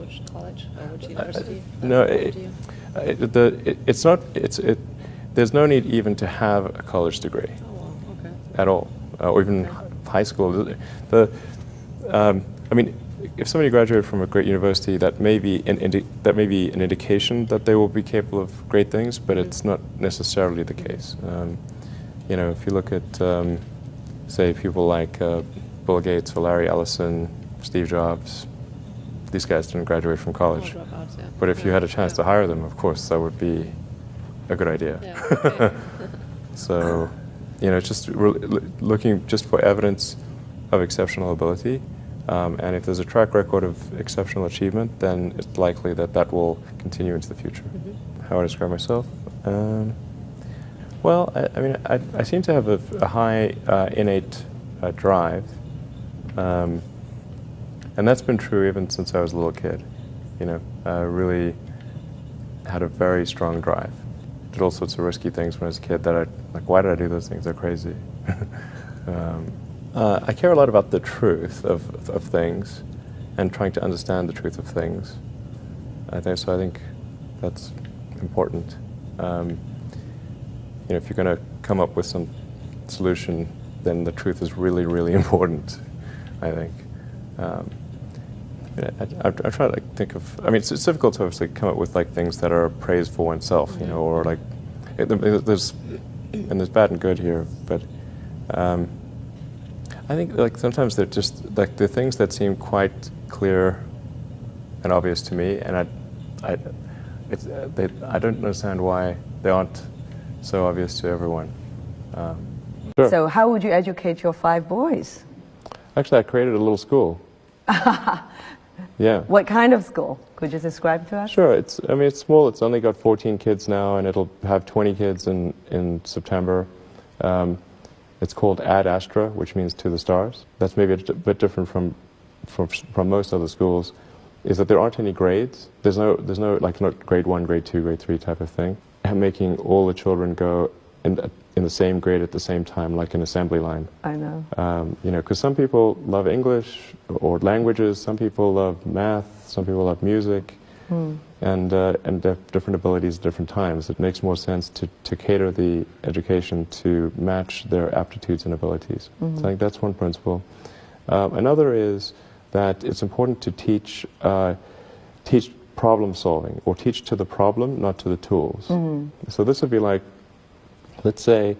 Which college or which university? No, it's not. There's no need even to have a college degree. Oh, wow. Okay. At all, or even high school. I mean, if somebody graduated from a great university, that may be an indication that they will be capable of great things, but it's not necessarily the case. You know, if you look at, say, people like Bill Gates or Larry Ellison, Steve Jobs, these guys didn't graduate from college. Dropouts, yeah. But if you had a chance to hire them, of course, that would be a good idea. Yeah, okay. So, you know, just looking just for evidence of exceptional ability, and if there's a track record of exceptional achievement, then it's likely that that will continue into the future. Mm-hmm. How I describe myself? Well, I mean, I seem to have a high innate drive, and that's been true even since I was a little kid. You know, I really had a very strong drive. Did all sorts of risky things when I was a kid that why did I do those things? They're crazy. I care a lot about the truth of things and trying to understand the truth of things. I think that's important. You know, if you're going to come up with some solution, then the truth is really, really important, I think. I try to think of, I mean, it's difficult to obviously come up with things that are praise for oneself, you know, or there's bad and good here, but I think sometimes they're just the things that seem quite clear and obvious to me, and I don't understand why they aren't so obvious to everyone. Sure. So how would you educate your 5 boys? Actually, I created a little school. Yeah. What kind of school? Could you describe to us? Sure. It's small. It's only got 14 kids now, and it'll have 20 kids in September. It's called Ad Astra, which means to the stars. That's maybe a bit different from most other schools, is that there aren't any grades. There's no not grade 1, grade 2, grade 3 type of thing. I'm making all the children go in the same grade at the same time, like an assembly line. I know. You know, because some people love English or languages, some people love math, some people love music, and they have different abilities at different times. It makes more sense to cater the education to match their aptitudes and abilities. So I think that's one principle. Another is that it's important to teach problem solving, or teach to the problem, not to the tools. So this would be like, let's say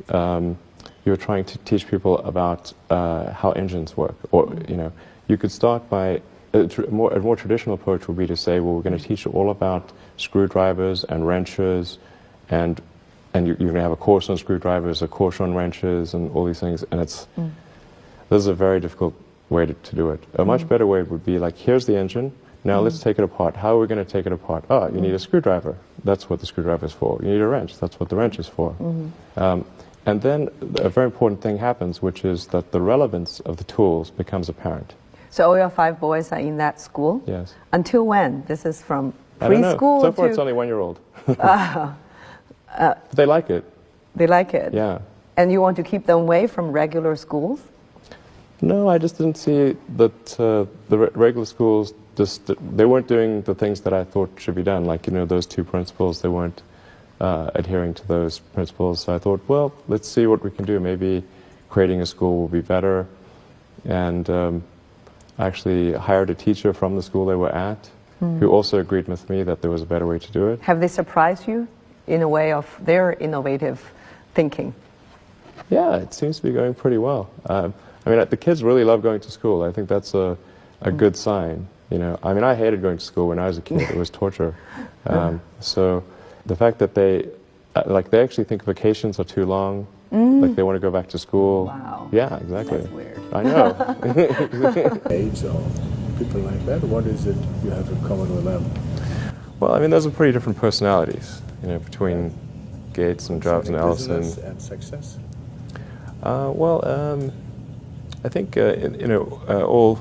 you're trying to teach people about how engines work, or you know, you could start by a more traditional approach would be to say, well, we're going to teach you all about screwdrivers and wrenches, and you're going to have a course on screwdrivers, a course on wrenches, and all these things. And this is a very difficult way to do it. A much better way would be like, here's the engine. Now let's take it apart. How are we going to take it apart? Oh, you need a screwdriver. That's what the screwdriver is for. You need a wrench. That's what the wrench is for. And then a very important thing happens, which is that the relevance of the tools becomes apparent. So all your 5 boys are in that school? Yes. Until when? This is from preschool? I don't know. So far it's only 1-year-old. They like it. They like it? Yeah. And you want to keep them away from regular schools? No, I just didn't see that the regular schools, they weren't doing the things that I thought should be done. Like, you know, those 2 principles, they weren't adhering to those principles. So I thought, well, let's see what we can do. Maybe creating a school will be better. And I actually hired a teacher from the school they were at, who also agreed with me that there was a better way to do it. Have they surprised you in a way of their innovative thinking? Yeah, it seems to be going pretty well. I mean, the kids really love going to school. I think that's a good sign. You know, I mean, I hated going to school when I was a kid. It was torture. So the fact that they actually think vacations are too long, like they want to go back to school. Wow. Yeah, exactly. That's weird. I know. Age or people like that, what is it you have in common with them? Well, I mean, those are pretty different personalities, you know, between Gates and Jobs and Ellison. Business and success? I think you know,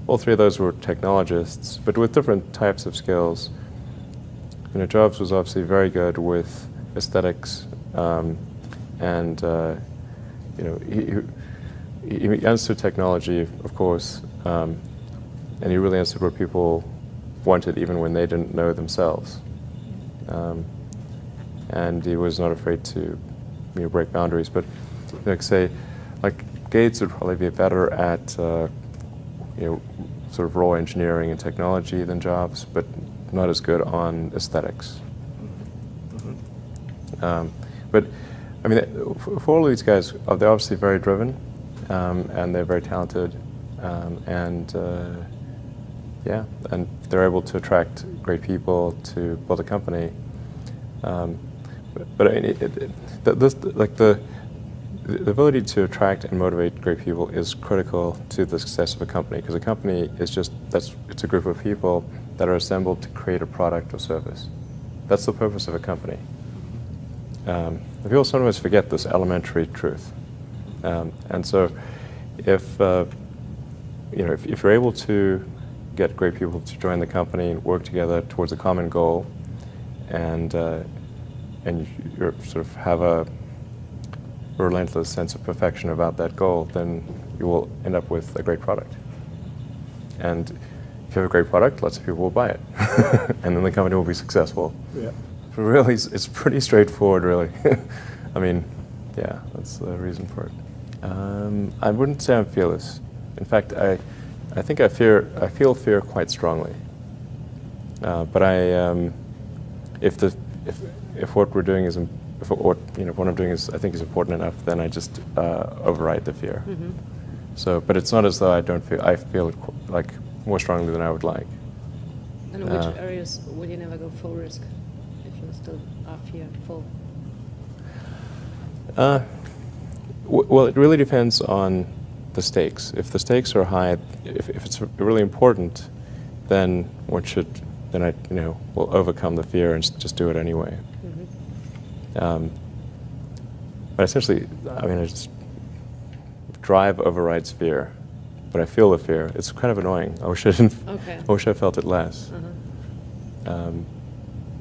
all 3 of those were technologists, but with different types of skills. You know, Jobs was obviously very good with aesthetics, and you know, he understood technology, of course, and he really understood what people wanted even when they didn't know themselves. And he was not afraid to break boundaries. But like say, like Gates would probably be better at sort of raw engineering and technology than Jobs, but not as good on aesthetics. But I mean, for all of these guys, they're obviously very driven, and they're very talented, and they're able to attract great people to build a company. But I mean, the ability to attract and motivate great people is critical to the success of a company, because a company is it's a group of people that are assembled to create a product or service. That's the purpose of a company. People sometimes forget this elementary truth, and so if you're able to get great people to join the company and work together towards a common goal, and you sort of have a relentless sense of perfection about that goal, then you will end up with a great product. And if you have a great product, lots of people will buy it, and then the company will be successful. Yeah. But really, it's pretty straightforward, really. I mean, yeah, that's the reason for it. I wouldn't say I'm fearless. In fact, I think I feel fear quite strongly. But if what we're doing is what I'm doing is I think is important enough, then I just override the fear. Mm-hmm. So, but it's not as though I feel it like more strongly than I would like. And in which areas would you never go full risk if you still are fearful? Well, it really depends on the stakes. If the stakes are high, if it's really important, then I will overcome the fear and just do it anyway. Mm-hmm. But essentially, I mean, drive overrides fear, but I feel the fear. It's kind of annoying. I wish I didn't. Okay. I wish I felt it less. Uh-huh.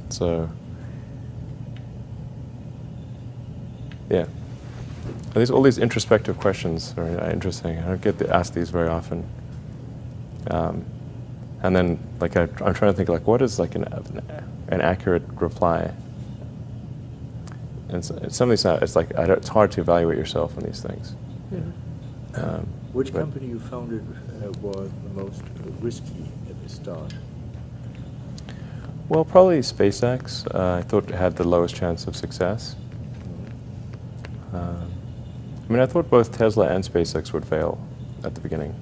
So, yeah. All these introspective questions are interesting. I don't get asked these very often. And then, like, I'm trying to think, like, what is like an accurate reply? And some of these, it's hard to evaluate yourself on these things. Mm-hmm. Which company you founded was the most risky at the start? Well, probably SpaceX. I thought it had the lowest chance of success. I mean, I thought both Tesla and SpaceX would fail at the beginning.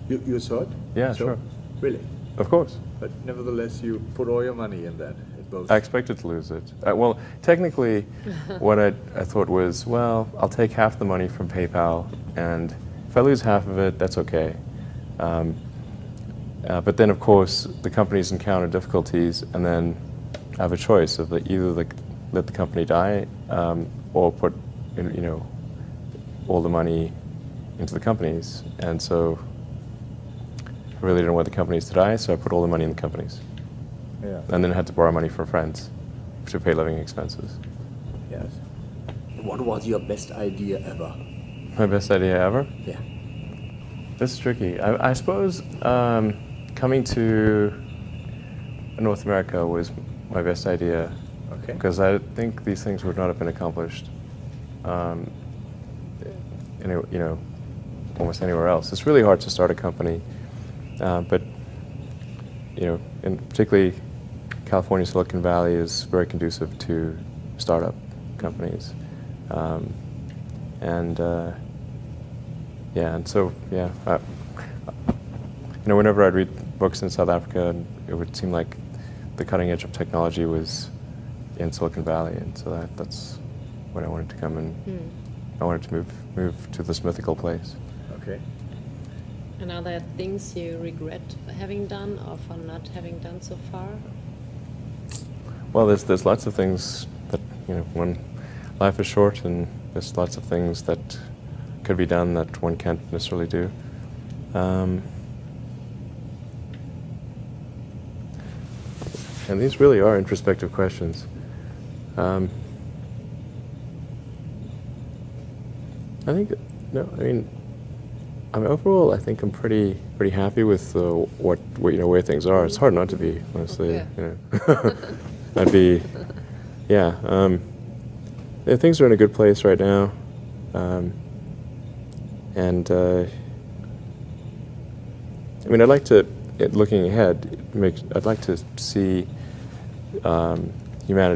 You thought? Yeah, So? sure. Really? Of course. But nevertheless, you put all your money in that, in both. I expected to lose it. Well, technically, what I thought was, well, I'll take half the money from PayPal, and if I lose half of it, that's okay. But then, of course, the companies encounter difficulties, and then I have a choice of either let the company die or put all the money into the companies. And so I really didn't want the companies to die, so I put all the money in the companies. Yeah. And then I had to borrow money from friends to pay living expenses. Yes. What was your best idea ever? My best idea ever? Yeah. This is tricky. I suppose coming to North America was my best idea. Okay. Because I think these things would not have been accomplished almost anywhere else. It's really hard to start a company, but in particularly California, Silicon Valley is very conducive to startup companies, and so whenever I'd read books in South Africa, it would seem like the cutting edge of technology was in Silicon Valley, and so that's when I wanted to come and I wanted to move to this mythical place. Okay. And are there things you regret having done or for not having done so far? Well, there's lots of things that when life is short, and there's lots of things that could be done that one can't necessarily do. And these really are introspective questions. I think, I mean, overall, I think I'm pretty happy with what you know, where things are. It's hard not to be, honestly. Yeah. You know, I'd be, yeah. Yeah, things are in a good place right now, and I mean, I'd like to, looking ahead, I'd like to see humanity